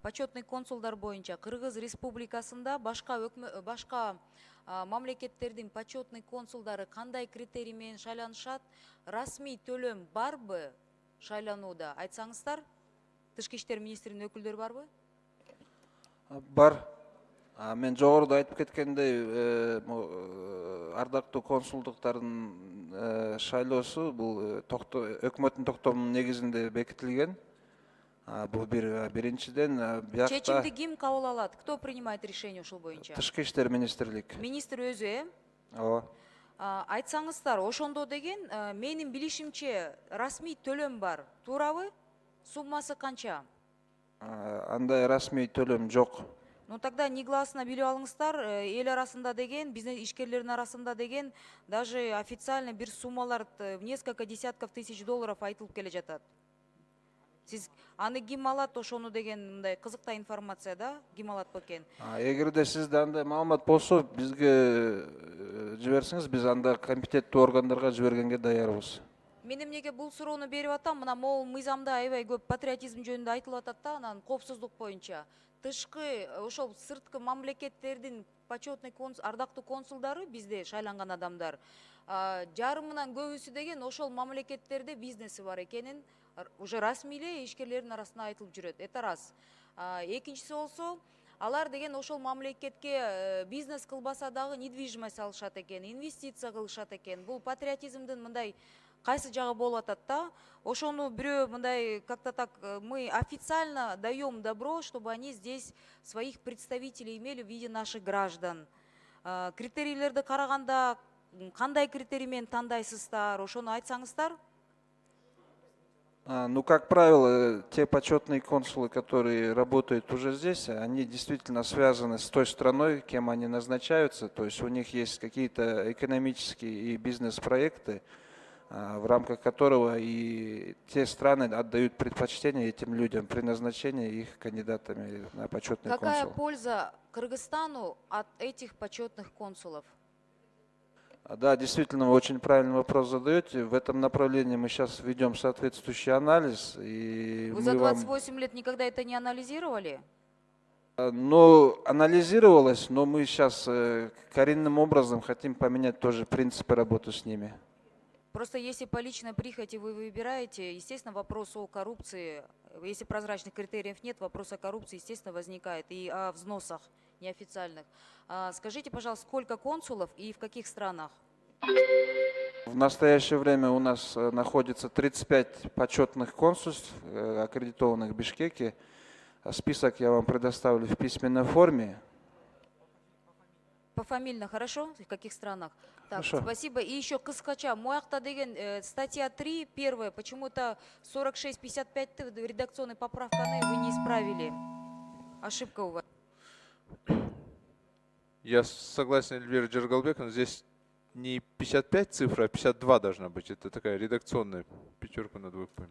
почетный консулдар боюнча Кыргыз Республикасында башка мамлекеттердин почетный консулдары кандай критерий менен шайланышат? Расмий төлөм барбы шайланууда? Айтсаңыздар, Тышкы иштер министринин өкүлдөрү барбы? Бар. Мен жогоруда айтып кеткендей, ардактуу консулдуктардын шайлоосу бул өкмөттүн токтомунун негизинде бекитилген. Бул биринчиден, биякта Чечимди ким кабыл алат? Кто принимает решение ушул боюнча? Тышкы иштер министрлик. Министр өзү, Ооба. Айтсаңыздар, ошондо деген менин билишимче расмий төлөм бар. Туурабы? Суммасы канча? Андай расмий төлөм жок. Ну тогда негласно билип алыңыздар, эл арасында деген, бизнес ишкерлердин арасында деген даже официально бир суммалар в несколько десятков тысяч долларов айтылып келе жатат. Сиз аны ким алат ошону деген мындай кызыктай информация да? Ким алат бекен? Эгерде сизде андай маалымат болсо, бизге жиберсеңиз, биз анда компетенттүү органдарга жибергенге даярбыз. Мен эмнеге бул суроону берип атам? Мына могул мыйзамда аябай көп патриотизм жөнүндө айтылып атат да, анан коопсуздук боюнча. Тышкы ошол сырткы мамлекеттердин почетный ардактуу консулдары бизде шайланган адамдар жарымынан көбүсү деген ошол мамлекеттерде бизнеси бар экенин уже расмий эле ишкерлердин арасында айтылып жүрөт. Это раз. Экинчиси болсо, алар деген ошол мамлекетке бизнес кылбаса дагы недвижимость алышат экен, инвестиция кылышат экен. Бул патриотизмдин мындай кайсы жагы болуп атат да? Ошону бирөө мындай как-то так мы официально даем добро, чтобы они здесь своих представителей имели в виде наших граждан. Критерийлерди караганда кандай критерий менен тандайсыздар? Ошону айтсаңыздар. Ну, как правило, те почетные консулы, которые работают уже здесь, они действительно связаны с той страной, кем они назначаются. То есть у них есть какие-то экономические и бизнес-проекты, в рамках которого и те страны отдают предпочтение этим людям при назначении их кандидатами на почетный консул. Какая польза Кыргызстану от этих почетных консулов? Да, действительно, вы очень правильный вопрос задаете. В этом направлении мы сейчас ведем соответствующий анализ. И вы за 28 лет никогда это не анализировали? Ну, анализировалось, но мы сейчас коренным образом хотим поменять тоже принципы работы с ними. Просто если по личной прихоти вы выбираете, естественно, вопрос о коррупции, если прозрачных критериев нет, вопрос о коррупции, естественно, возникает, и о взносах неофициальных. Скажите, пожалуйста, сколько консулов и в каких странах? В настоящее время у нас находится 35 почетных консульств, аккредитованных в Бишкеке. Список я вам предоставлю в письменной форме. Пофамильно, хорошо? В каких странах? Так, Хорошо. Спасибо. И еще кыскача. Моякта деген статья 3, первая, почему-то 46-55 редакционной поправканы вы не исправили. Ошибка у вас. Я согласен, Эльвира Джергалбековна, здесь не 55 цифра, а 52 должна быть. Это такая редакционная, пятерка на двойку.